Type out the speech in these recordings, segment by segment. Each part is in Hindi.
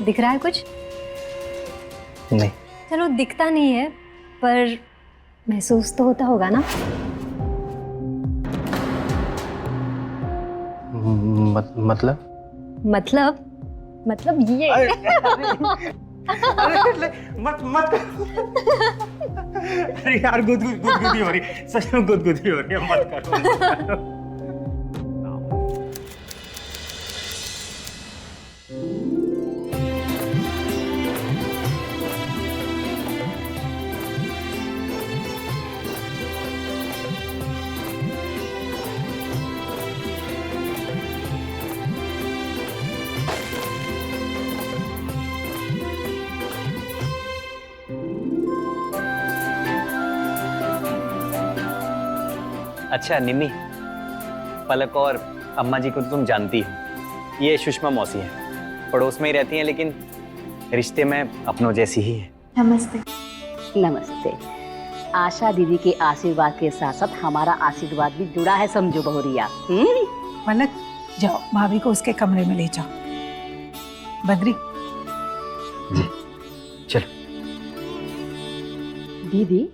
दिख रहा है कुछ? नहीं। चलो दिखता नहीं है पर महसूस तो होता होगा ना। मतलब ये मत अरे यार गुदगुदी हो रही, सच में गुदगुदी हो रही है, मत करो। अच्छा निम्मी, पलक और अम्मा जी को तो तुम जानती हो, ये सुषमा मौसी है, पड़ोस में ही रहती हैं लेकिन रिश्ते में अपनों जैसी ही है। नमस्ते। नमस्ते। आशा दीदी के आशीर्वाद के साथ साथ हमारा आशीर्वाद भी जुड़ा है, समझो बहुरिया। पलक जाओ, भाभी को उसके कमरे में ले जाओ। बद्री जी चलो। दीदी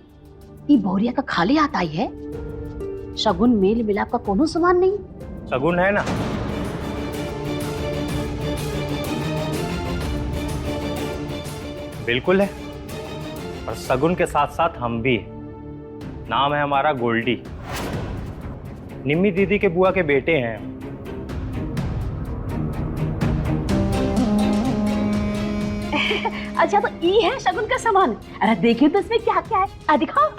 ये बहुरिया का खाली हाथ आई है, शगुन मेल मिलाप का कोनो सामान नहीं। शगुन है ना, बिल्कुल है, और शगुन के साथ साथ हम भी हैं। नाम है हमारा गोल्डी, निम्मी दीदी के बुआ के बेटे हैं। अच्छा तो ये है शगुन का सामान। अरे देखिए तो इसमें क्या क्या है, दिखाओ।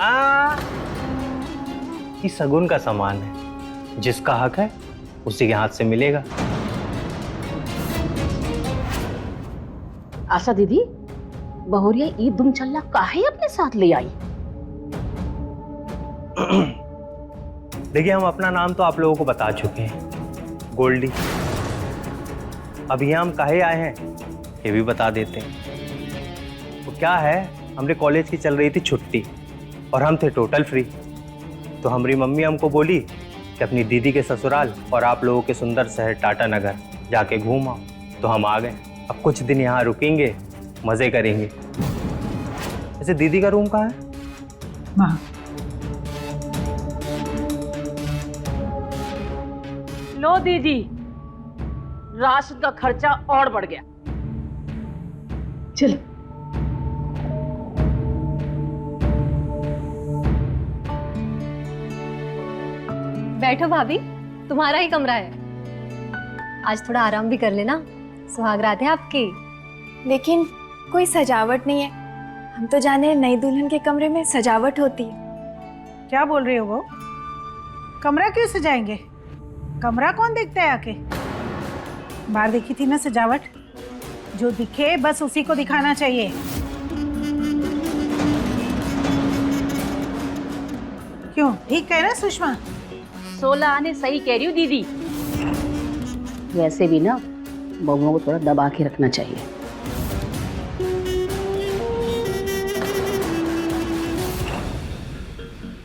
ये शगुन का सामान है, जिसका हक है उसी के हाथ से मिलेगा। आशा दीदी, बहुरिया ई दुम चल्ला काहे अपने साथ ले आई? देखिए हम अपना नाम तो आप लोगों को बता चुके हैं, गोल्डी। अब यहाँ हम काहे आए हैं ये भी बता देते हैं। तो क्या है, हमारे कॉलेज की चल रही थी छुट्टी और हम थे टोटल फ्री। तो हमारी मम्मी हमको बोली कि अपनी दीदी के ससुराल और आप लोगों के सुंदर शहर टाटा नगर जाके घूम आओ। तो हम आ गए। अब कुछ दिन यहाँ रुकेंगे, मजे करेंगे। वैसे दीदी का रूम कहाँ है? वहाँ। लो दीदी, राशन का खर्चा और बढ़ गया। चलो। बैठो भाभी, तुम्हारा ही कमरा है, आज थोड़ा आराम भी कर लेना, सुहाग रात है आपकी। लेकिन कोई सजावट नहीं है। हम तो जाने नई दुल्हन के कमरे में सजावट होती है। क्या बोल रहे हो वो? कमरा क्यों सजाएंगे? कमरा कौन देखता है आके? बाहर देखी थी ना सजावट, जो दिखे बस उसी को दिखाना चाहिए। क्यों, ठीक है ना सुषमा? 16 आने सही कह रही हूँ दीदी। वैसे भी ना बहुओं को थोड़ा दबा के रखना चाहिए।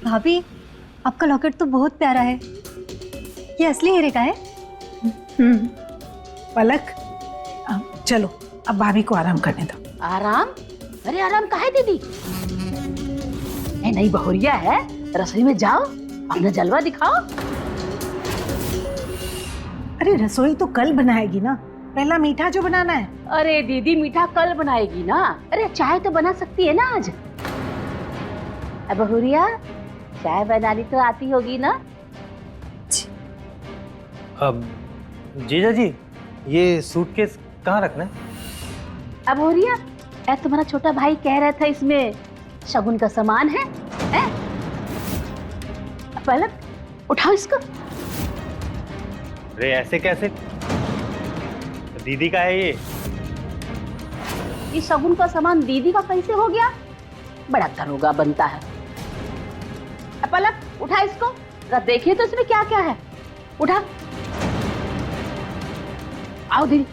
भाभी आपका लॉकेट तो बहुत प्यारा है, ये असली हीरे का है? पलक चलो अब भाभी को आराम करने दो। आराम? अरे आराम काहे दीदी? नई बहुरिया है, रसोई में जाओ, अपना जलवा दिखाओ। अरे रसोई तो कल बनाएगी ना, पहला मीठा जो बनाना है। अरे दीदी मीठा कल बनाएगी ना, अरे चाय तो बना सकती है ना आज। अब बहुरिया चाय बनानी तो आती होगी ना? अब जीजा जी, ये सूटकेस कहाँ रखना है? अब बहुरिया, तुम्हारा छोटा भाई कह रहा था इसमें शगुन का सामान है? पलक उठाओ इसको। अरे ऐसे कैसे, दीदी का है ये। ये शगुन का सामान दीदी का कैसे हो गया? बड़ा दरोगा बनता है। पलक उठा इसको, जरा देखिए तो इसमें क्या क्या है। उठा, आओ दीदी।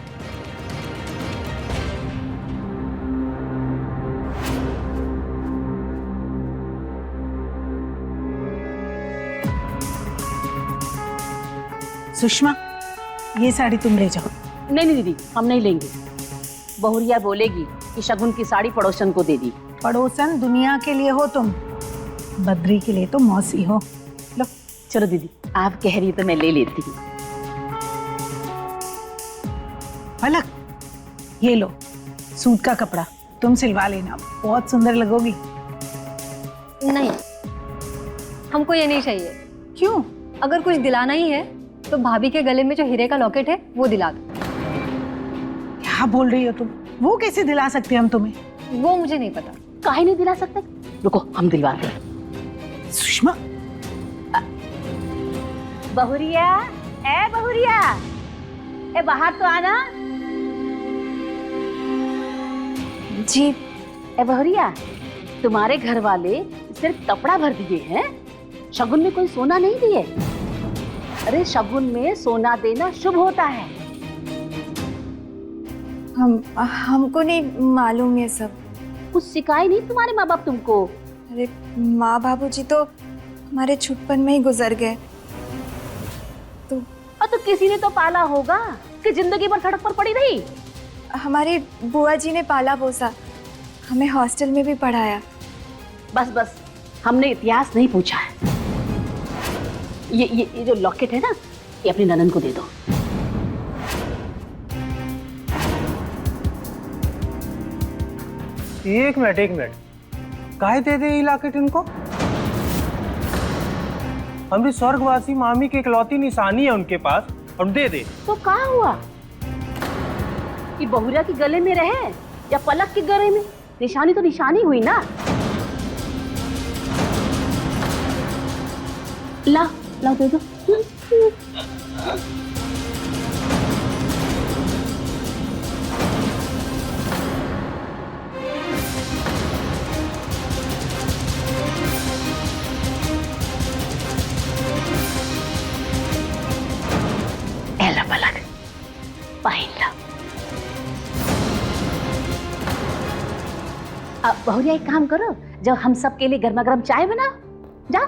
सुषमा, ये साड़ी तुम ले जाओ। नहीं नहीं दीदी, हम नहीं लेंगे। बहुरिया बोलेगी कि शगुन की साड़ी पड़ोसन को दे दी। पड़ोसन दुनिया के लिए हो तुम, बद्री के लिए तो मौसी हो। लो चलो दीदी, आप कह रही तो मैं ले लेती हूँ। पलक, ये लो सूट का कपड़ा, तुम सिलवा लेना, बहुत सुंदर लगोगी। नहीं, हमको ये नहीं चाहिए। क्यों? अगर कुछ दिलाना ही है तो भाभी के गले में जो हीरे का लॉकेट है वो दिला दो। क्या बोल रही हो तुम? वो कैसे दिला सकते हम तुम्हें? वो मुझे नहीं पता। काहे नहीं दिला सकते? रुको हम दिलवाते हैं। सुषमा, बहुरिया, ए बहुरिया, ए बाहर तो आना। जी। ए बहुरिया, तुम्हारे घर वाले सिर्फ कपड़ा भर दिए हैं, शगुन में कोई सोना नहीं दिए। अरे शगुन में सोना देना शुभ होता है। हमको नहीं मालूम ये सब। कुछ सिखाए नहीं तुम्हारे माँ बाप तुमको? अरे माँ बाबूजी तो हमारे छुटपन में ही गुजर गए। तो किसी ने तो पाला होगा कि जिंदगी भर सड़क पर पड़ी रही। हमारी बुआ जी ने पाला पोसा, हमें हॉस्टल में भी पढ़ाया। बस बस, हमने इतिहास नहीं पूछा है। ये जो लॉकेट है ना, ये अपनी ननन को दे दो। एक मिनट, काहे दे दे ये लॉकेट इनको? हमारी स्वर्गवासी मामी की इकलौती निशानी है उनके पास, और दे दे। तो कहाँ हुआ कि बहुरिया के गले में रहे या पलक के गले में? निशानी तो निशानी हुई ना। ला दे दो। एला पलक, पहन लो। अब बहुरिया एक काम करो, जब हम सब के लिए गर्मा गर्म चाय बनाओ, जाओ।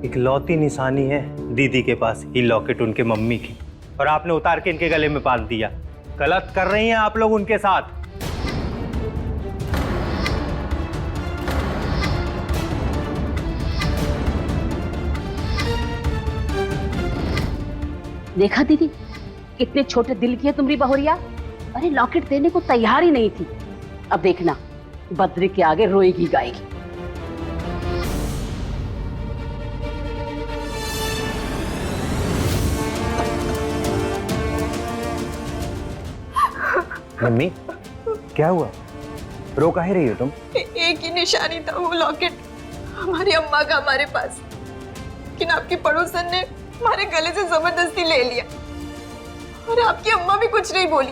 इकलौती निशानी है दीदी के पास ये लॉकेट उनके मम्मी की, और आपने उतार के इनके गले में बांध दिया। गलत कर रही हैं आप लोग उनके साथ। देखा दीदी, कितने छोटे दिल की है तुम्हारी बहुरिया। अरे लॉकेट देने को तैयार ही नहीं थी। अब देखना, बद्री के आगे रोएगी गाएगी। मम्मी, क्या हुआ? रो काहे रही हो तुम? एक ही निशानी था वो लॉकेट, हमारी अम्मा का हमारे पास, लेकिन आपकी पड़ोसन ने हमारे गले से जबरदस्ती ले लिया, और आपकी अम्मा भी कुछ नहीं बोली।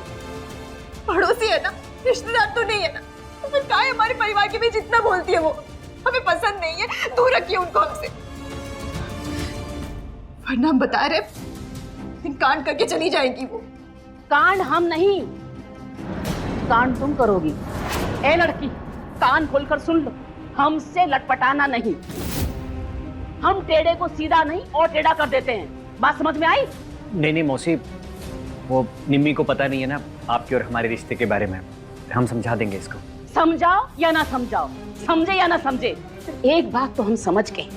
पड़ोसी है ना, रिश्तेदार तो नहीं है ना, तो फिर क्या है हमारे परिवार के बीच इतना बोलती है वो? हमें पसंद नहीं है, दूर रखिए उनको हमसे, वरना हम बता रहे कांड करके चली जाएंगी वो। कांड हम नहीं, कांड तुम करोगी। ए लड़की, कान खोलकर सुन लो, हमसे लटपटाना नहीं। हम टेढ़े को सीधा नहीं और टेढ़ा कर देते हैं। बात समझ में आई? नहीं मौसी, वो निम्मी को पता नहीं है ना आपके और हमारे रिश्ते के बारे में। हम समझा देंगे इसको। समझाओ या ना समझाओ, समझे या ना समझे, एक बात तो हम समझ गए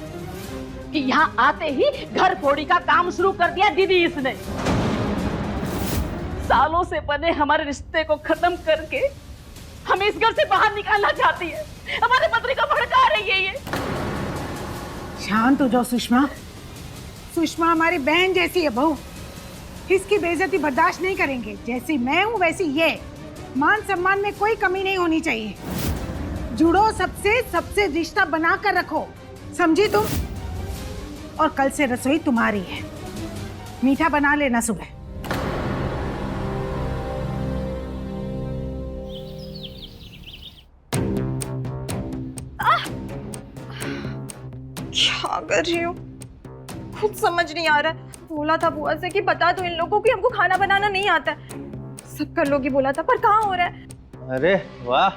कि यहाँ आते ही घर फोड़ी का काम शुरू कर दिया दीदी इसने। सालों से बने हमारे रिश्ते को खत्म करके हमें इस घर से बाहर निकालना चाहती है। हमारे पत्नी को भड़का रही है ये। शांत हो जाओ सुषमा। सुषमा हमारी बहन जैसी है बहू, इसकी बेइज्जती बर्दाश्त नहीं करेंगे। जैसी मैं हूँ वैसी ये। मान सम्मान में कोई कमी नहीं होनी चाहिए। जुड़ो सबसे, सबसे रिश्ता बना कर रखो, समझी तुम? और कल से रसोई तुम्हारी है, मीठा बना लेना सुबह। क्या कर रही हूँ कुछ समझ नहीं आ रहा है। बोला था बुआ से कि बता दो इन लोगों कि हमको खाना बनाना नहीं आता है। सब कर लोगी बोला था, पर कहाँ हो रहा है? अरे वाह,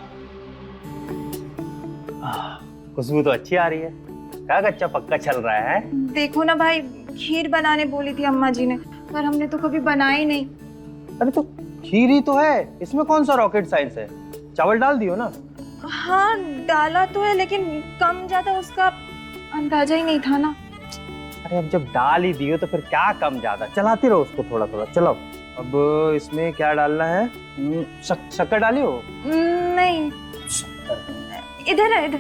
खुशबू तो अच्छी आ रही है। क्या कच्चा पक्का चल रहा है? देखो ना भाई, खीर बनाने बोली थी अम्मा जी ने, पर हमने तो कभी बनाई नहीं। अरे तो खीर ही तो है, इसमें कौन सा रॉकेट साइंस है? चावल डाल दियो ना। हाँ डाला तो है, लेकिन कम ज्यादा उसका अंदाजा ही नहीं था ना। अरे अब जब डाल ही दियो तो फिर क्या कम ज्यादा, चलाती रहो उसको थोड़ा थोड़ा। चलो अब इसमें क्या डालना है? शक्कर डालियो? नहीं, इधर है, इधर।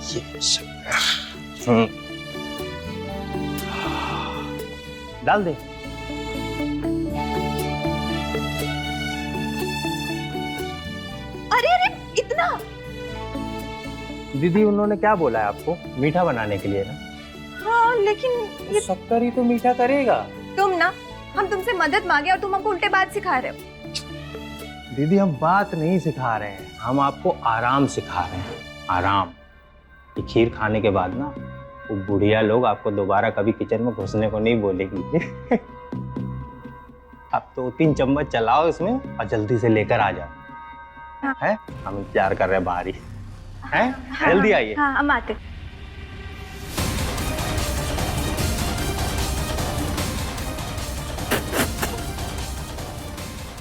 ये शक्कर डाल दे। अरे अरे इतना? दीदी उन्होंने क्या बोला है आपको? मीठा बनाने के लिए ना? हाँ लेकिन ये शक्कर ही तो मीठा करेगा। तुम ना, हम तुमसे मदद मांगे और तुम हमको उल्टे बात सिखा रहे हो। दीदी हम बात नहीं सिखा रहे हैं, हम आपको आराम सिखा रहे हैं। आराम। ये खीर खाने के बाद ना वो बुढ़िया लोग आपको दोबारा कभी किचन में घुसने को नहीं बोलेगी। अब तो 3 चम्मच चलाओ इसमें और जल्दी से लेकर आ जाओ। हाँ। है? हम इंतजार कर रहे हैं बाहर ही। हैं? जल्दी आइए। हाँ हम आते।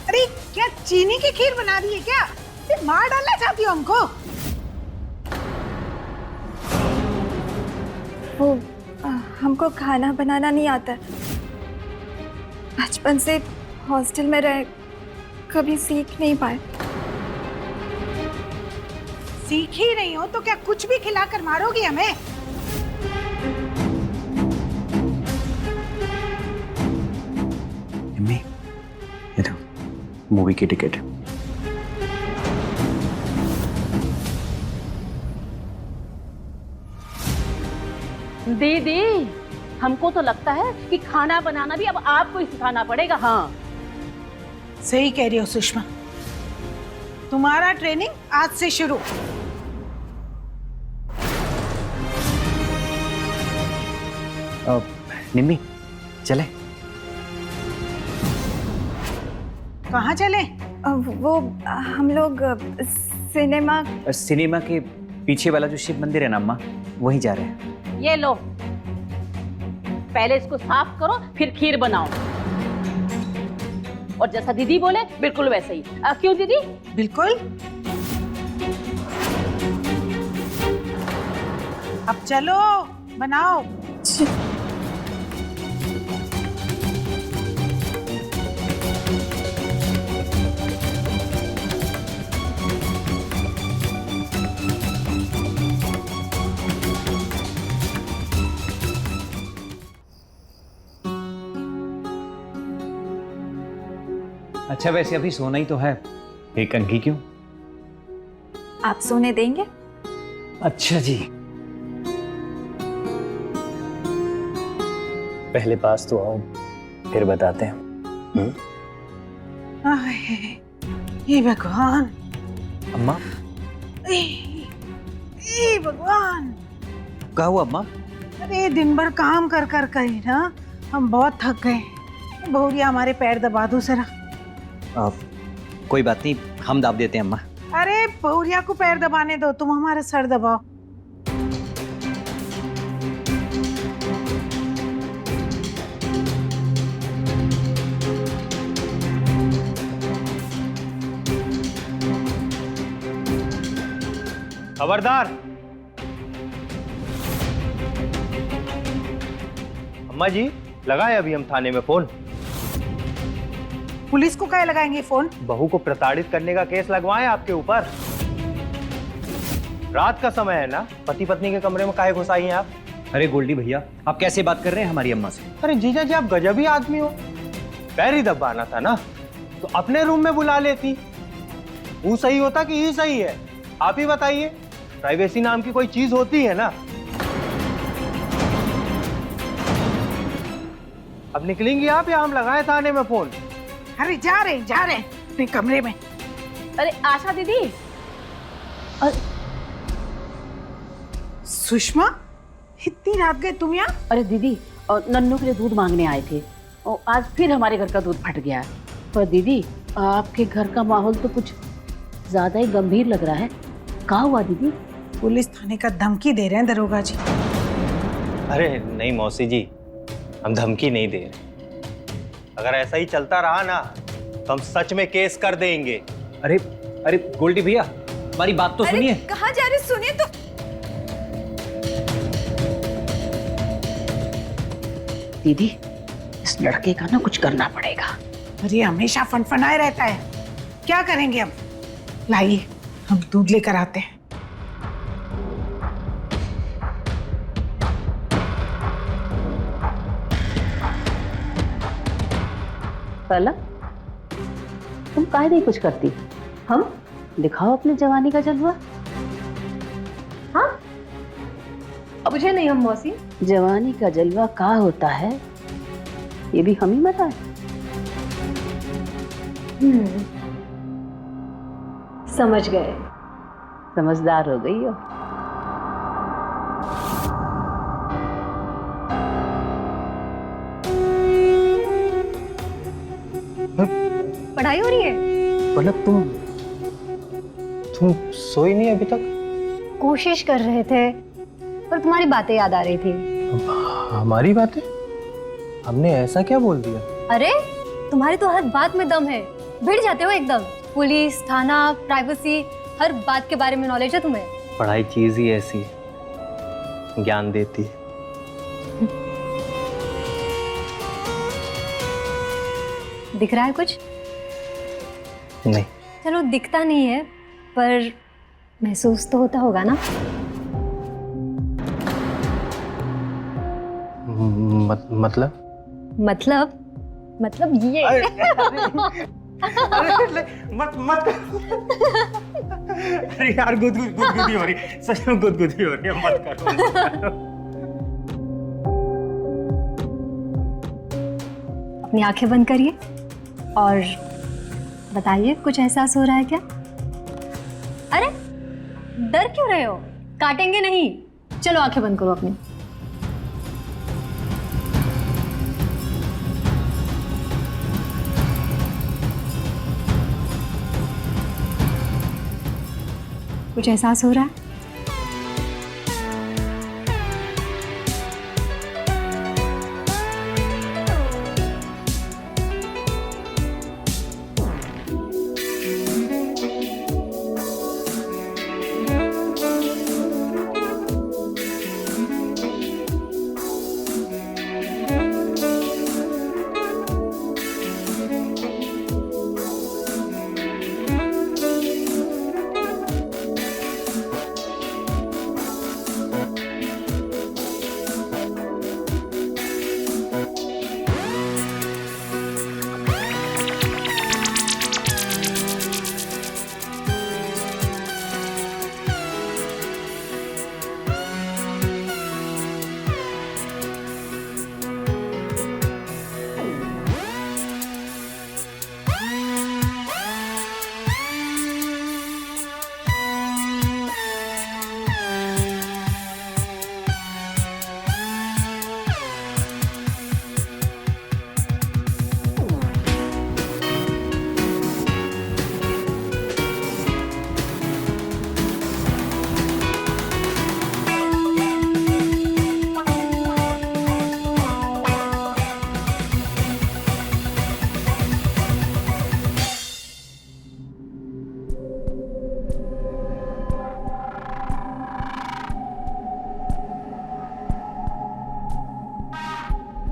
अरे क्या चीनी की खीर बना दी है क्या? ये मार डालना चाहती हो हमको? वो हमको खाना बनाना नहीं आता। बचपन से हॉस्टल में रहे, कभी सीख नहीं पाए। सीख ही नहीं हो तो क्या कुछ भी खिलाकर मारोगी हमें? मम्मी, ये देखो मूवी की टिकट। दीदी, हमको तो लगता है कि खाना बनाना भी अब आपको ही सिखाना पड़ेगा। हाँ सही कह रही हो सुषमा, तुम्हारा ट्रेनिंग आज से शुरू। निम्मी चले? कहाँ चले? वो हम लोग सिनेमा। सिनेमा के पीछे वाला जो शिव मंदिर है ना अम्मा, वहीं जा रहे हैं। ये लो, पहले इसको साफ करो फिर खीर बनाओ। और जैसा दीदी बोले बिल्कुल वैसे ही। क्यों दीदी? बिल्कुल। अब चलो बनाओ। अच्छा वैसे अभी सोना ही तो है, एक कंघी क्यों? आप सोने देंगे? अच्छा जी, पहले पास तो आओ फिर बताते हैं। आए, ये भगवान, अम्मा ए भगवान। क्या हुआ अम्मा? अरे दिन भर काम कर कर कर ही ना हम बहुत थक गए। बहुरिया हमारे पैर दबा दो जरा। कोई बात नहीं, हम दाब देते हैं अम्मा। अरे बहुरिया को पैर दबाने दो, तुम हमारा सर दबाओ। खबरदार। अम्मा जी लगाए अभी हम थाने में फोन। पुलिस को क्या लगाएंगे फोन? बहू को प्रताड़ित करने का केस लगवाएं आपके ऊपर। रात का समय है ना, पति पत्नी के कमरे में काहे घुस आई हैं आप? अरे गोल्डी भैया, आप कैसे बात कर रहे हैं हमारी अम्मा से? अरे जीजा जी आप गजब ही आदमी हो। पैर ही दबाना था ना तो अपने रूम में बुला लेती। वो सही होता कि ये सही है? आप ही बताइए। प्राइवेसी नाम की कोई चीज होती है ना? अब निकलेंगी आप या हम लगाए थाने में फोन? अरे जा रहे अपने कमरे में। अरे आशा दीदी। सुषमा, इतनी रात गए तुम यहाँ? अरे दीदी, नन्नू के लिए दूध मांगने आए थे और आज फिर हमारे घर का दूध फट गया। पर दीदी आपके घर का माहौल तो कुछ ज्यादा ही गंभीर लग रहा है। कहा हुआ दीदी? पुलिस थाने का धमकी दे रहे हैं दरोगा जी। अरे नहीं मौसी जी, हम धमकी नहीं दे रहे। अगर ऐसा ही चलता रहा ना तो हम सच में केस कर देंगे। अरे अरे गोल्डी भैया, हमारी बात तो सुनिए। कहाँ जा रहे, सुनिए तो। दीदी, इस लड़के का ना कुछ करना पड़ेगा। अरे हमेशा फनफनाए रहता है, क्या करेंगे अब? लाइए हम दूध लेकर आते हैं। पलक, तुम काहे नहीं कुछ करती? हम दिखाओ अपनी जवानी का जलवा। हाँ, अब मुझे नहीं हम मौसी। जवानी का जलवा क्या होता है ये भी हम ही बताएं। समझ गए। समझदार हो गई हो। पढ़ाई हो रही है? पलक तुम सोई नहीं अभी तक? कोशिश कर रहे थे पर तुम्हारी बातें याद आ रही थी। हमारी बातें? हमने ऐसा क्या बोल दिया? अरे तुम्हारी तो हर बात में दम है, भिड़ जाते हो एकदम। पुलिस, थाना, प्राइवेसी, हर बात के बारे में नॉलेज है तुम्हें। पढ़ाई चीज ही ऐसी है, ज्ञान देती है। दिख रहा है कुछ? नहीं। चलो दिखता नहीं है पर महसूस तो होता होगा ना। मतलब ये। मत अरे यार गुदगुदी हो रही, सच में गुदगुदी हो रही है, मत करो। अपनी आंखें बंद करिए और बताइए कुछ एहसास हो रहा है क्या? अरे डर क्यों रहे हो? काटेंगे नहीं। चलो आंखें बंद करो अपनी। कुछ एहसास हो रहा है?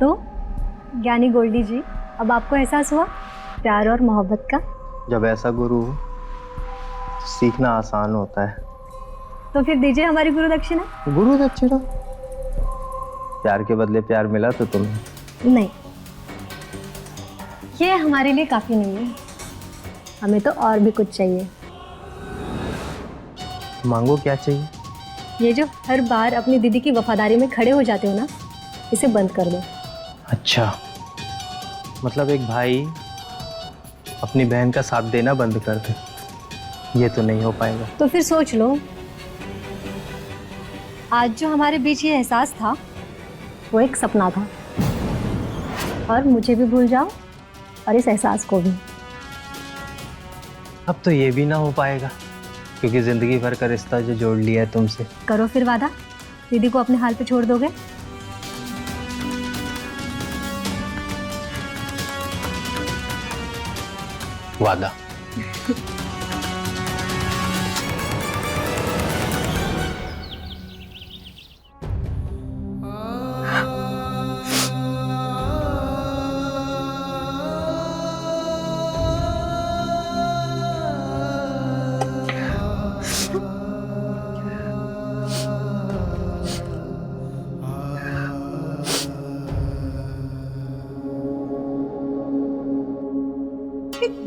तो ज्ञानी गोल्डी जी, अब आपको एहसास हुआ प्यार और मोहब्बत का? जब ऐसा गुरु हो तो सीखना आसान होता है। तो फिर दीजिए हमारी गुरु दक्षिणा। गुरु दक्षिणा? प्यार के बदले प्यार मिला तो तुम्हें? नहीं, ये हमारे लिए काफी नहीं है, हमें तो और भी कुछ चाहिए। मांगो, क्या चाहिए? ये जो हर बार अपनी दीदी की वफादारी में खड़े हो जाते हो ना, इसे बंद कर दो। अच्छा, मतलब एक भाई अपनी बहन का साथ देना बंद कर दे, ये तो नहीं हो पाएगा। तो फिर सोच लो, आज जो हमारे बीच ये एहसास था वो एक सपना था, और मुझे भी भूल जाओ और इस एहसास को भी। अब तो ये भी ना हो पाएगा। क्योंकि जिंदगी भर का रिश्ता जो जोड़ लिया है तुमसे। करो फिर वादा, दीदी को अपने हाल पे छोड़ दोगे? वादा।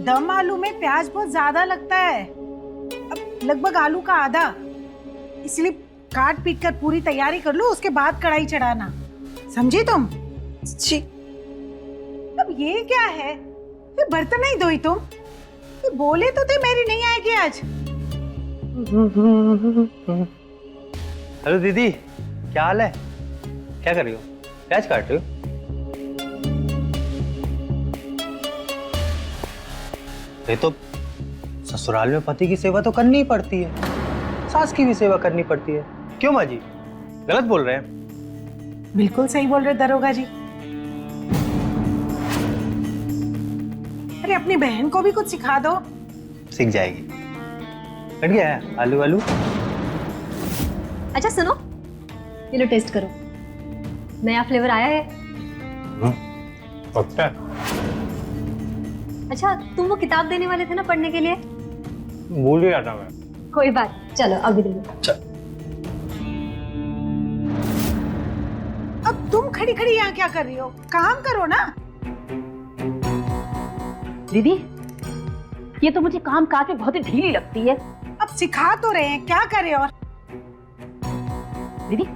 दम आलू में प्याज बहुत ज्यादा लगता है, अब लगभग आलू का आधा, इसलिए काट पीट कर पूरी तैयारी कर लो, उसके बाद कढ़ाई चढ़ाना, समझी तुम? जी। अब ये क्या है, ये बर्तन नहीं धोई तुम? ये बोले तो थे मेरी नहीं आएगी आज। हेलो दीदी, क्या हाल है? क्या कर रही हो? प्याज काट रही हो? ये तो ससुराल में पति की सेवा तो करनी ही पड़ती है, सास की भी सेवा करनी पड़ती है। क्यों माँ जी, गलत बोल रहे हैं? बिल्कुल सही बोल रहे दरोगा जी। अरे अपनी बहन को भी कुछ सिखा दो। सीख जाएगी। कट गया है आलू आलू। अच्छा सुनो, ये लो टेस्ट करो, नया फ्लेवर आया है। पक्का? अच्छा तुम वो किताब देने वाले थे ना पढ़ने के लिए? भूल ही आता मैं। कोई बात, चलो अभी दे दो। चल। अब तुम खड़ी खड़ी यहाँ क्या कर रही हो? काम करो ना। दीदी, ये तो मुझे काम काज में बहुत ही ढीली लगती है। अब सिखा तो रहे हैं, क्या करे और? दीदी,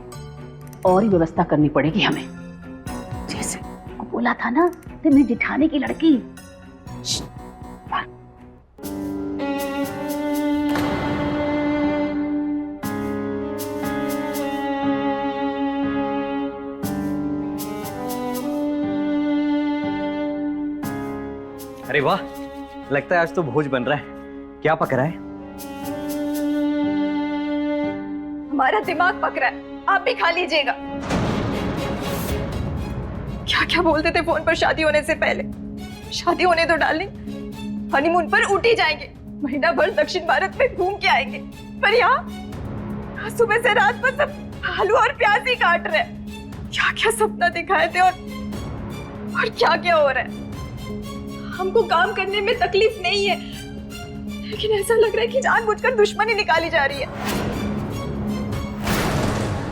और ही व्यवस्था करनी पड़ेगी हमें। जैसे बोला था ना, तो मेरी जिठानी की लड़की। अरे वाह, लगता है आज तो भोज बन रहा है। क्या पक रहा है? हमारा दिमाग पक रहा है, आप भी खा लीजिएगा। क्या क्या बोलते थे फोन पर शादी होने से पहले? शादी होने दो डार्लिंग, हनीमून पर उठी जाएंगे, महीना भर दक्षिण भारत में घूम के आएंगे। पर यहाँ सुबह से रात पर सब आलू और प्याज ही काट रहे हैं। क्या क्या सपना दिखाए थे और क्या क्या हो रहा है। हमको काम करने में तकलीफ नहीं है, लेकिन ऐसा लग रहा है कि जानबूझकर दुश्मनी निकाली जा रही है।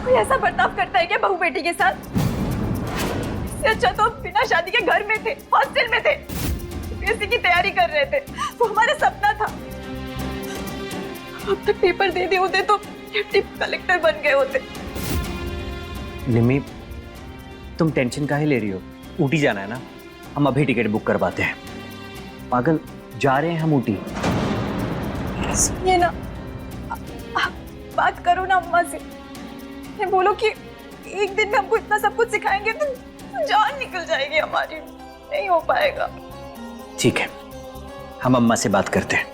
कोई ऐसा बर्ताव करता है क्या बहू बेटी के साथ? इससे अच्छा तो बिना शादी के घर में थे, हॉस्टल में थे, यूपीएससी की तैयारी कर रहे थे। वो हमारा सपना था। अब तक पेपर दे दिए होते तो डिप्टी कलेक्टर बन गए होते। निम्मी, तुम टेंशन काहे ले रही हो? ऊटी जाना है ना, हम अभी टिकट बुक करवाते हैं। पागल, जा रहे हैं हम ऊटी। सुनिए ना, आप बात करो ना अम्मा से, मैं बोलो कि एक दिन में हमको इतना सब कुछ सिखाएंगे तो जान निकल जाएगी हमारी, नहीं हो पाएगा। ठीक है, हम अम्मा से बात करते हैं।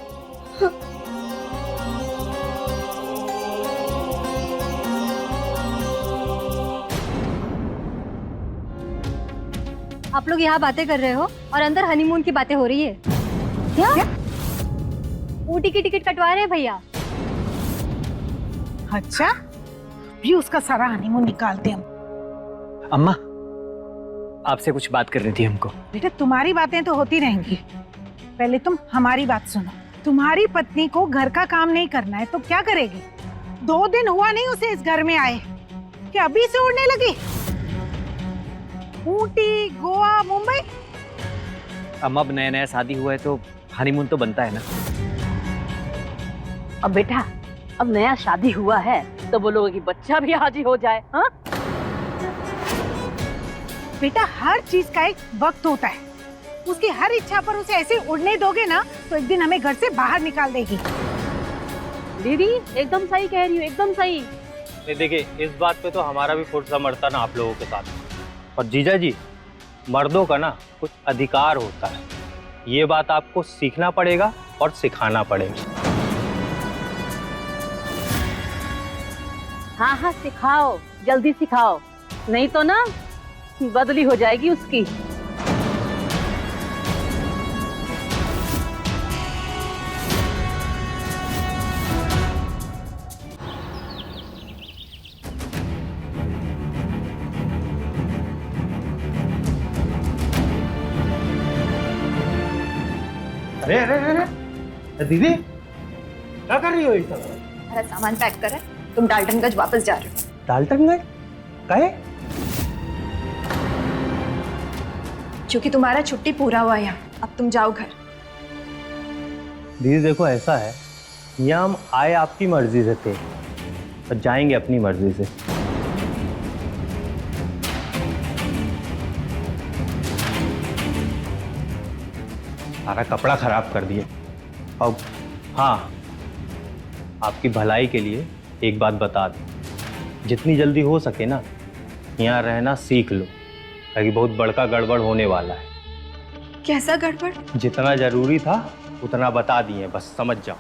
आप लोग यहाँ बातें कर रहे हो और अंदर हनीमून की बातें हो रही है। क्या? ऊटी की टिकट कटवा रहे हैं भैया। अच्छा, भी उसका सारा हनीमून निकालते हम। अम्मा, आपसे कुछ बात करनी थी हमको। बेटा, तुम्हारी बातें तो होती रहेंगी, पहले तुम हमारी बात सुनो। तुम्हारी पत्नी को घर का काम नहीं करना है तो क्या करेगी? 2 दिन हुआ नहीं उसे इस घर में आए, कि अभी से उड़ने लगी? ऊटी, गोवा, मुंबई। अम्मा, अब नया नया शादी हुआ है तो हनीमून तो बनता है ना। अब बेटा, अब नया शादी हुआ है तो बोलोगे कि बच्चा भी हाजिर हो जाए। हाँ बेटा, हर चीज का एक वक्त होता है। उसकी हर इच्छा पर उसे ऐसे उड़ने दोगे ना तो एक दिन हमें घर से बाहर निकाल देगी। दीदी, एकदम सही कह रही हो, एकदम सही। देखिए, इस बात पे तो हमारा भी फुर्सत समर्थन आप लोगों के साथ। और जीजा जी, मर्दों का ना कुछ अधिकार होता है, ये बात आपको सीखना पड़ेगा और सिखाना पड़ेगा। हाँ हाँ सिखाओ, जल्दी सिखाओ, नहीं तो ना बदली हो जाएगी उसकी। अरे अरे अरे अरे दीदी, क्या कर रही हो ये सब? मेरा सामान पैक करा, तुम डाल्टनगंज वापस जा रहे हो। डाल्टनगंज काहे? क्योंकि तुम्हारा छुट्टी पूरा हुआ यहाँ, अब तुम जाओ घर। दीदी देखो, ऐसा है, यहाँ हम आए आपकी मर्जी से थे और जाएंगे अपनी मर्जी से। सारा कपड़ा खराब कर दिए। अब हाँ, आपकी भलाई के लिए एक बात बता दें, जितनी जल्दी हो सके ना यहाँ रहना सीख लो, क्योंकि बहुत बड़का गड़बड़ होने वाला है। कैसा गड़बड़? जितना जरूरी था उतना बता दिए, बस समझ जाओ।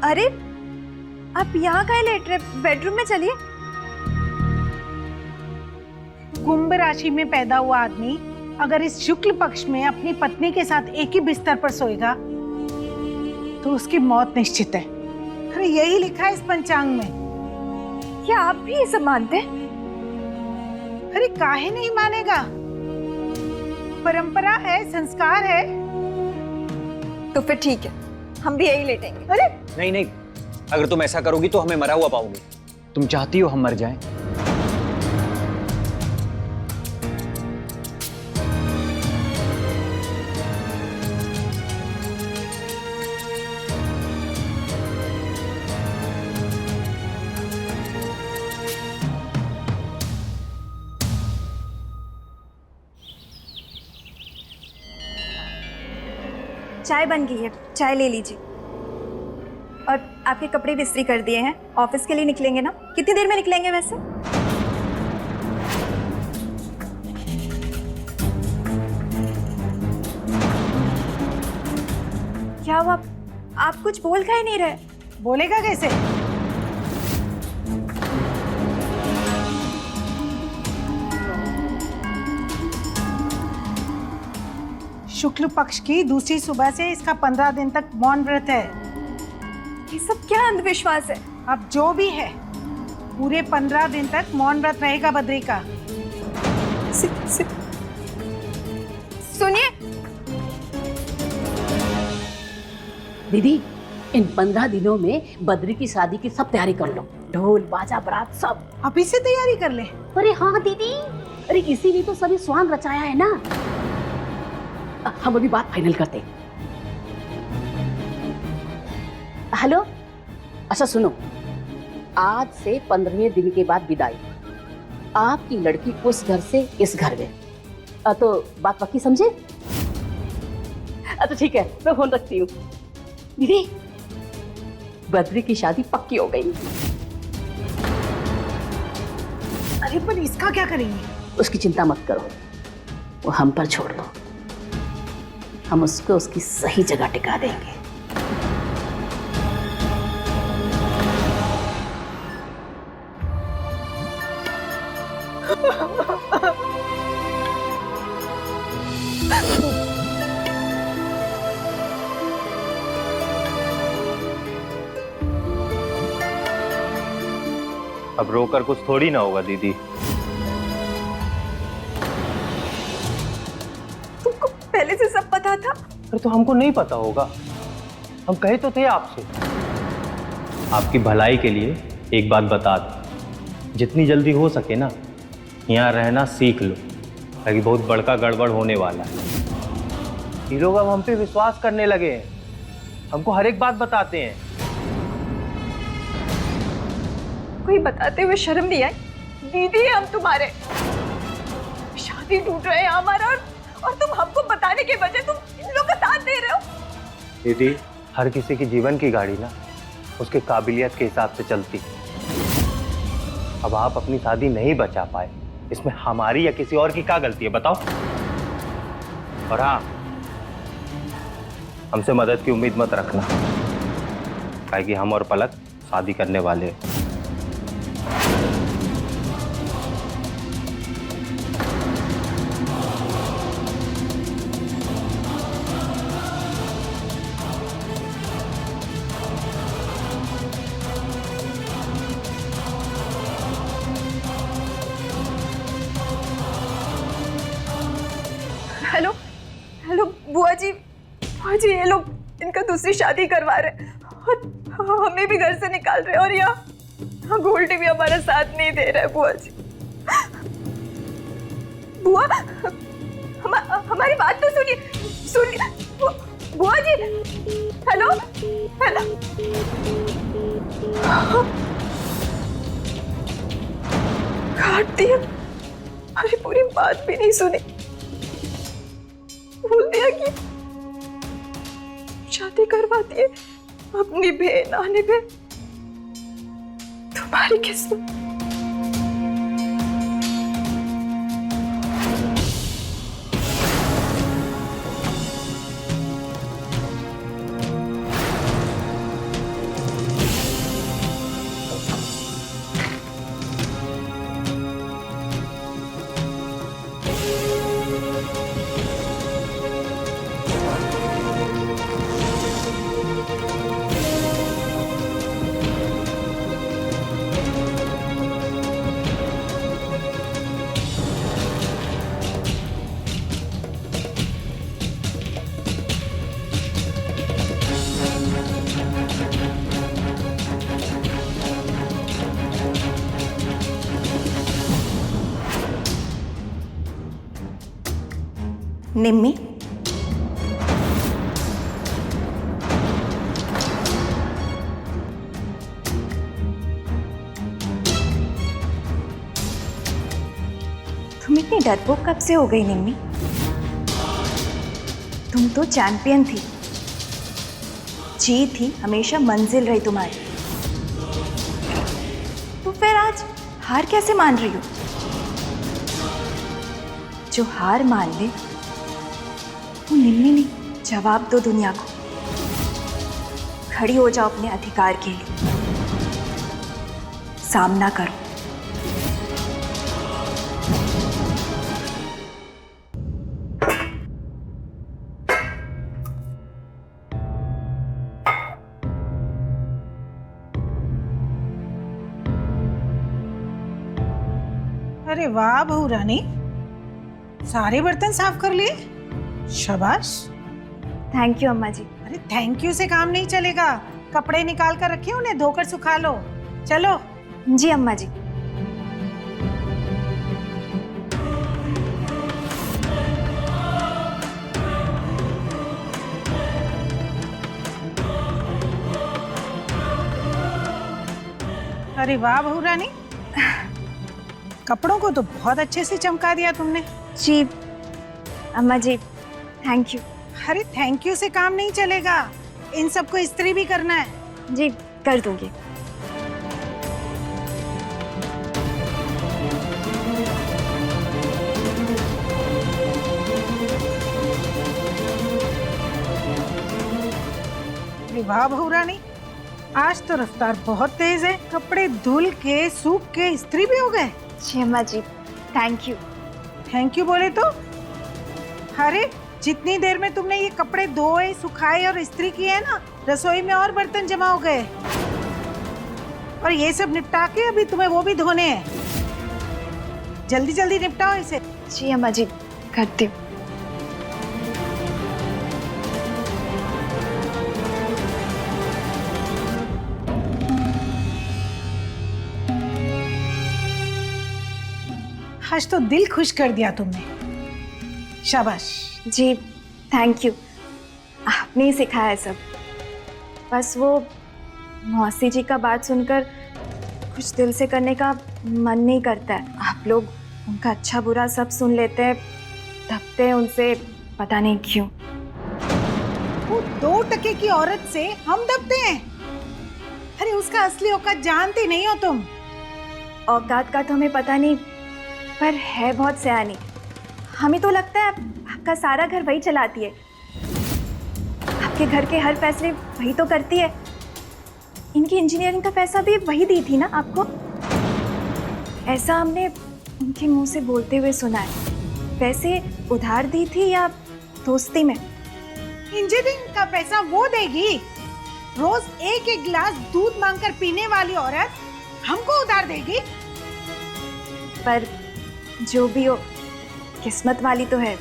अरे आप यहाँ काहे लेट रहे? बेडरूम में चलिए। कुंभ राशि में पैदा हुआ आदमी अगर इस शुक्ल पक्ष में अपनी पत्नी के साथ एक ही बिस्तर पर सोएगा तो उसकी मौत निश्चित है। अरे यही लिखा है इस पंचांग में। क्या आप भी ये सब मानते हैं? अरे काहे नहीं मानेगा, परंपरा है, संस्कार है। तो फिर ठीक है, हम भी यही लेटेंगे। अरे नहीं नहीं, अगर तुम ऐसा करोगी तो हमें मरा हुआ पाओगे। तुम चाहती हो हम मर जाएं? चाय बन गई है, चाय ले लीजिए। और आपके कपड़े भी इस्त्री कर दिए हैं, ऑफिस के लिए निकलेंगे ना? कितनी देर में निकलेंगे वैसे? क्या हुआ, आप कुछ बोल काहे नहीं रहे? बोलेगा कैसे? शुक्ल पक्ष की दूसरी सुबह से इसका 15 दिन तक मौन व्रत है। ये सब क्या अंधविश्वास है? अब जो भी है, पूरे 15 दिन तक मौन व्रत रहेगा बद्री का। सुनिए दीदी, इन 15 दिनों में बद्री की शादी की सब तैयारी कर लो, ढोल बाजा बारात सब। अभी से तैयारी कर ले। अरे हाँ दीदी, अरे इसीलिए तो सभी स्वांग रचाया है ना। हम अभी बात फाइनल करते हैं। हेलो, अच्छा सुनो, आज से 15वें दिन के बाद विदाई। आपकी लड़की उस घर से इस घर में। तो बात पक्की समझे? अच्छा ठीक है, मैं फोन रखती हूँ। दीदी, बद्री की शादी पक्की हो गई। अरे पर इसका क्या करेंगे? उसकी चिंता मत करो, वो हम पर छोड़ दो, हम उसको उसकी सही जगह टिका देंगे। अब रोकर कुछ थोड़ी ना होगा दीदी। तुमको पहले से सब पता था? अरे तो हमको नहीं पता होगा, हम कहे तो थे आपसे। आपकी भलाई के लिए एक बात बता दें, जितनी जल्दी हो सके ना यहाँ रहना सीख लो, ताकि बहुत बड़का गड़बड़ होने वाला है। ये लोग अब हम पे विश्वास करने लगे हैं, हमको हर एक बात बताते हैं। कोई बताते हुए शर्म नहीं आई? दीदी हम तुम्हारे शादी टूट रहे हैं हमारा, और तुम हमको बताने के बजाय तुम इन लोग का साथ दे रहे हो। दीदी, हर किसी की जीवन की गाड़ी ना उसके काबिलियत के हिसाब से चलती। अब आप अपनी शादी नहीं बचा पाए, इसमें हमारी या किसी और की क्या गलती है बताओ? और हाँ, हमसे मदद की उम्मीद मत रखना, काहे कि हम और पलक शादी करने वाले हैं। हेलो हेलो बुआ जी ये लोग इनका दूसरी शादी करवा रहे हैं और हमें भी घर से निकाल रहे हैं, और यहाँ गोल्डी भी हमारा साथ नहीं दे रहा है। बुआ जी, बुआ हमारी बात तो सुनिए बुआ जी। हेलो हेलो, काट दिया, हमारी पूरी बात भी नहीं सुनी, बोल दिया कि शादी करवाती है अपनी बहन आने पे। तुम्हारी किस्मत। निम्मी, तुम इतनी डरपोक कब से हो गई निम्मी? तुम तो चैंपियन थी, जीत ही हमेशा मंजिल रही तुम्हारी, तो फिर आज हार कैसे मान रही हो? जो हार मान ले वो निम्मी नहीं, जवाब दो दुनिया को, खड़ी हो जाओ अपने अधिकार के लिए, सामना करो। अरे वाह बहू रानी, सारे बर्तन साफ कर लिए, शाबाश। थैंक यू अम्मा जी। अरे थैंक यू से काम नहीं चलेगा, कपड़े निकाल कर रखे, उन्हें धोकर सुखा लो। चलो। जी अम्मा जी। अरे वाह बहू रानी, कपड़ों को तो बहुत अच्छे से चमका दिया तुमने। जी अम्मा जी, थैंक यू। अरे थैंक यू से काम नहीं चलेगा, इन सबको इस्त्री भी करना है। जी कर दूंगी। अरे वाह बहू रानी, आज तो रफ्तार बहुत तेज है, कपड़े धुल के सूख के इस्त्री भी हो गए। जी अम्मा जी, थैंक यू। थैंक यू बोले तो? अरे जितनी देर में तुमने ये कपड़े धोए, सुखाए और इस्त्री किए हैं ना, रसोई में और बर्तन जमा हो गए, और ये सब निपटा के अभी तुम्हें वो भी धोने हैं। जल्दी जल्दी निपटाओ इसे। जी अम्मा जी, करती हूँ। आज तो दिल खुश कर दिया तुमने, शाबाश। जी थैंक यू, आपने ही सिखाया सब। बस वो मौसी जी का बात सुनकर कुछ दिल से करने का मन नहीं करता है। आप लोग उनका अच्छा बुरा सब सुन लेते हैं, दबते हैं उनसे, पता नहीं क्यों। वो 2 टके की औरत से हम दबते हैं? अरे उसका असली औकात जानती नहीं हो तुम। औकात का तो हमें पता नहीं, पर है बहुत सयानी। हमें तो लगता है आपका सारा घर वही चलाती है, आपके घर के हर फैसले वही तो करती है। इनकी इंजीनियरिंग का पैसा भी वही दी थी ना आपको? ऐसा हमने उनके मुंह से बोलते हुए सुना है। वैसे उधार दी थी या दोस्ती में? इंजीनियरिंग का पैसा वो देगी? रोज एक एक गिलास दूध मांगकर पीने वाली औरत हमको उधार देगी? पर जो भी हो, किस्मत वाली तो है।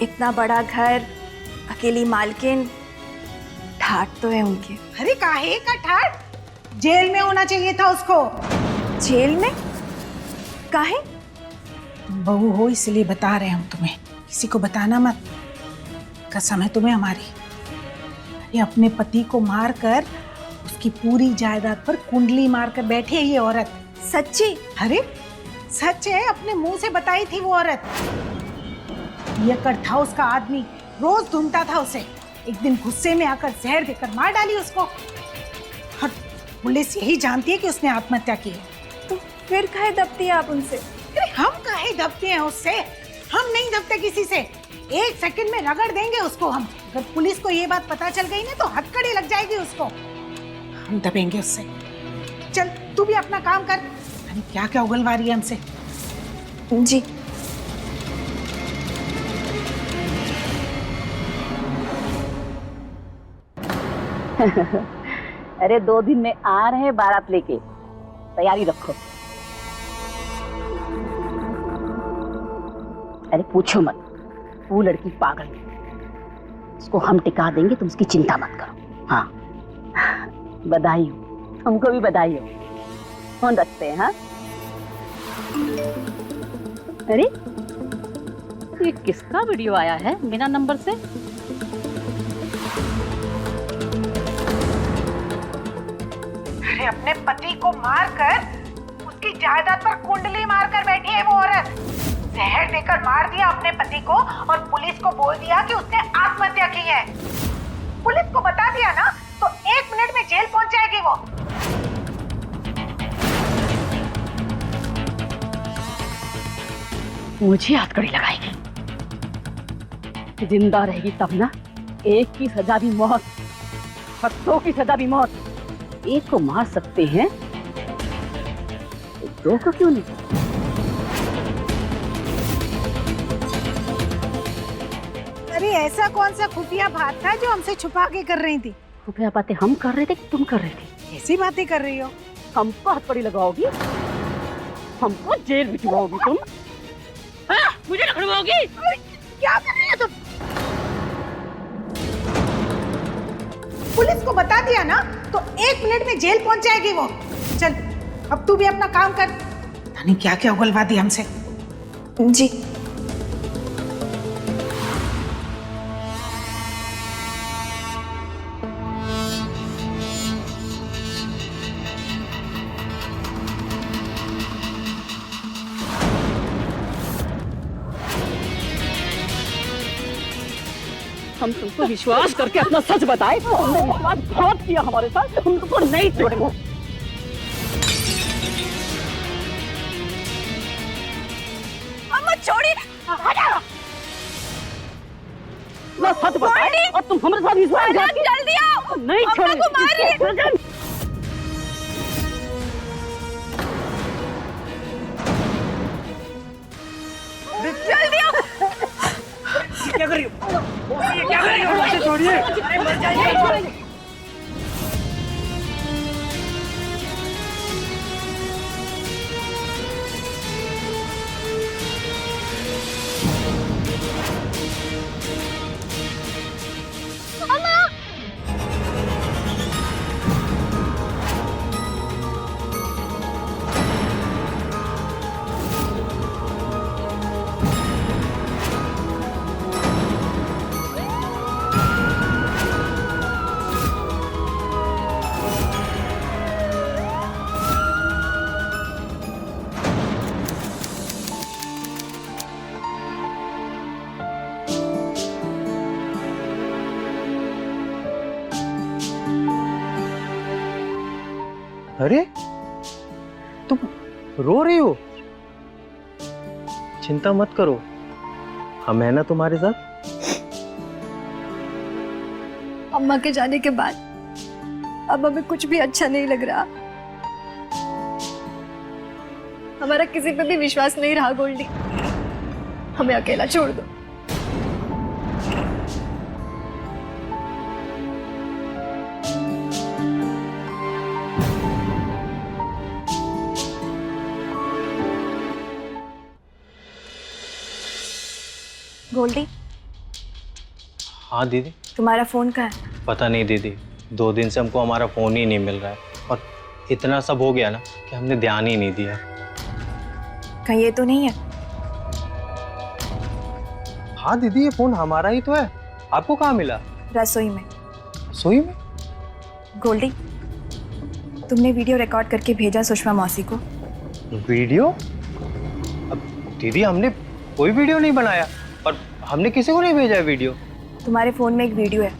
इतना बड़ा घर, अकेली मालकिन, ठाट तो है उनके। अरे काहे का ठाट? जेल में होना चाहिए था उसको। जेल में? काहे? तुम बहू हो इसलिए बता रहे हैं हम तुम्हें, किसी को बताना मत। कसम है तुम्हें हमारी। अरे अपने पति को मारकर उसकी पूरी जायदाद पर कुंडली मारकर बैठी है ये औरत। सच्ची? अरे सच है, अपने मुंह से बताई थी वो औरत। पियक्कड़ था उसका आदमी, रोज ढूंढता था उसे। एक दिन गुस्से में आकर जहर देकर मार डाली उसको। और पुलिस यही जानती है कि उसने आत्महत्या की है। तो फिर काहे दबती है आप उनसे? अरे हम काहे दबते हैं उससे? हम नहीं दबते किसी से। 1 सेकंड में रगड़ देंगे उसको हम। अगर पुलिस को ये बात पता चल गई ना तो हथकड़ी लग जाएगी उसको। हम दबेंगे उससे। चल तू भी अपना काम कर। अरे क्या क्या उगलवा रही है हमसे। जी। अरे 2 दिन में आ रहे हैं बारात लेके, तैयारी रखो। अरे पूछो मत, वो लड़की पागल है, उसको हम टिका देंगे, तुम उसकी चिंता मत करो। हाँ, बधाई हो, हमको भी बधाई हो। फोन रखते हैं। हाँ, अरे ये किसका वीडियो आया है बिना नंबर से? अरे अपने पति को मारकर उसकी जायदाद पर कुंडली मारकर बैठी है वो औरत। जहर देकर मार दिया अपने पति को और पुलिस को बोल दिया कि उसने आत्महत्या की है। पुलिस को बता दिया ना तो 1 मिनट में जेल पहुंच जाएगी वो। मुझे हथकड़ी लगाएगी। जिंदा रहेगी तब ना। एक की सजा भी मौत, 2 की सजा भी मौत। एक को मार सकते हैं, 2 को क्यों नहीं? अरे ऐसा कौन सा खुफिया बात था जो हमसे छुपा के कर रही थी? खुफिया बातें हम कर रहे थे कि तुम कर रहे थे? ऐसी बातें कर रही हो? हमको हथकड़ी लगाओगी, हमको जेल भिजवाओगी तुम? हाँ, मुझे लड़वाओगी? क्या कर रही हो तुम? पुलिस को बता दिया ना तो 1 मिनट में जेल पहुंच जाएगी वो। चल अब तू भी अपना काम कर। पता नहीं क्या क्या उगलवा दी हमसे। जी। हम तुमको विश्वास करके अपना सच बताए, तुमने विश्वास बहुत किया हमारे साथ, हम तुमको नहीं छोड़ेंगे। अम्मा छोड़िए। मैं सच बताए और तुम हमारे साथ विश्वास जल्दी आओ, नहीं छोड़ेंगे। जल्दी आओ। क्या कर रही हो? ये क्या कर रही हो? मुझे छोड़िए। अरे मर जाइए। अरे तुम रो रही हो? चिंता मत करो, हम है ना तुम्हारे साथ। अम्मा के जाने के बाद अब हमें कुछ भी अच्छा नहीं लग रहा। हमारा किसी पे भी विश्वास नहीं रहा गोल्डी, हमें अकेला छोड़ दो। गोल्डी, हाँ दीदी। तुम्हारा फोन कहाँ है? पता नहीं दीदी, 2 दिन से हमको हमारा फोन ही नहीं मिल रहा है और इतना सब हो गया ना कि हमने ध्यान ही नहीं दिया। कहीं ये तो नहीं है? हाँ दीदी, ये फोन हमारा ही तो है। आपको कहाँ मिला? रसोई में। सोई में? गोल्डी, तुमने वीडियो रिकॉर्ड करके भेजा सुषमा मौसी को? वीडियो? अब दीदी हमने कोई वीडियो नहीं बनाया और हमने किसी को नहीं भेजा है वीडियो। तुम्हारे फोन में एक वीडियो है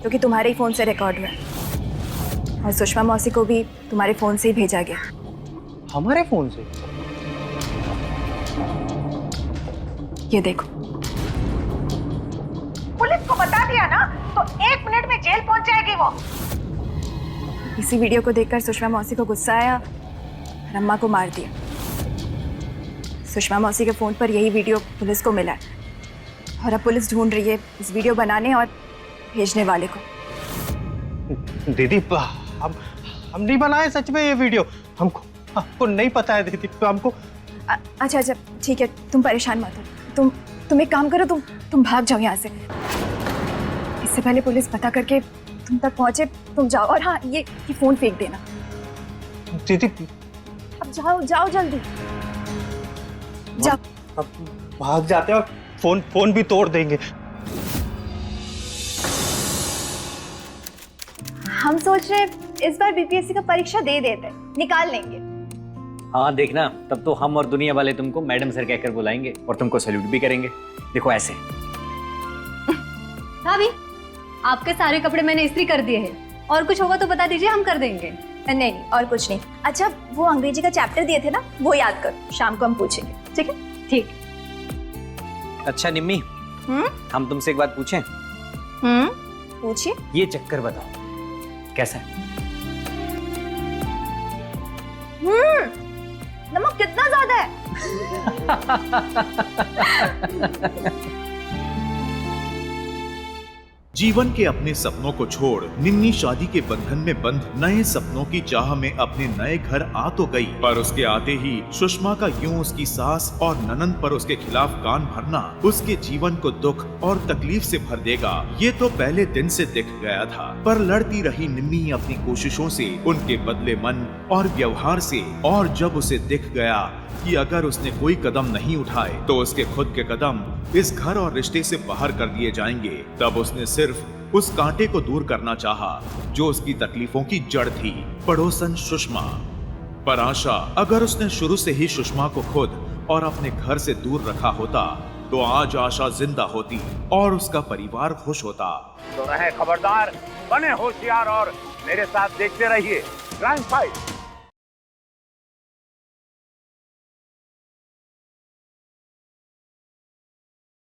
जो कि तुम्हारे ही फोन से रिकॉर्ड हुआ है और सुषमा मौसी को भी तुम्हारे फोन से ही भेजा गया। हमारे फोन से? ये देखो। पुलिस को बता दिया ना तो 1 मिनट में जेल पहुंच जाएगी वो। इसी वीडियो को देखकर सुषमा मौसी को गुस्सा आया और अम्मा को मार दिया। सुषमा मौसी के फोन पर यही वीडियो पुलिस को मिला है और अब पुलिस ढूंढ रही है इस वीडियो बनाने और भेजने वाले को। दीदी हम नहीं बनाए सच में ये वीडियो, हमको नहीं पता है दीदी, हमको। अच्छा अच्छा ठीक है, तुम परेशान मत हो। तुम एक काम करो, तुम भाग जाओ यहाँ से। इससे पहले पुलिस पता करके तुम तक पहुंचे, तुम जाओ। और हाँ, ये फोन फेंक देना। दीदी अब जाओ जल्दी जाओ। अब भाग जाते हैं और फोन भी तोड़ देंगे। हम सोच रहे इस बार बीपीएससी का परीक्षा दे देते, निकाल लेंगे। हाँ देखना, तब तो हम और दुनिया वाले तुमको मैडम सर कहकर बुलाएंगे और तुमको सैल्यूट भी करेंगे। देखो ऐसे। भाभी, आपके सारे कपड़े मैंने इस्त्री कर दिए हैं, और कुछ होगा तो बता दीजिए, हम कर देंगे। नहीं और कुछ नहीं। अच्छा, वो अंग्रेजी का चैप्टर दिए थे ना, वो याद करो, शाम को हम पूछेंगे। ठीक है? ठीक। अच्छा निम्मी, हम तुमसे एक बात पूछें? पूछिए। ये चक्कर बताओ कैसा है? नमक कितना ज्यादा है? जीवन के अपने सपनों को छोड़ निन्नी शादी के बंधन में बंध नए सपनों की चाह में अपने नए घर आ तो गई, पर उसके आते ही सुषमा का यूं उसकी सास और ननंद पर उसके खिलाफ कान भरना उसके जीवन को दुख और तकलीफ से भर देगा। ये तो पहले दिन से दिख गया था, पर लड़ती रही निन्नी अपनी कोशिशों से, उनके बदले मन और व्यवहार से। और जब उसे दिख गया कि अगर उसने कोई कदम नहीं उठाए तो उसके खुद के कदम इस घर और रिश्ते से बाहर कर दिए जाएंगे, तब उसने सिर्फ उस कांटे को दूर करना चाहा जो उसकी तकलीफों की जड़ थी, पड़ोसन सुषमा। पर आशा, अगर उसने शुरू से ही सुषमा को खुद और अपने घर से दूर रखा होता तो आज आशा जिंदा होती और उसका परिवार खुश होता। तो रहे खबरदार, बने होशियार और मेरे साथ देखते रहिए क्राइम फाइट।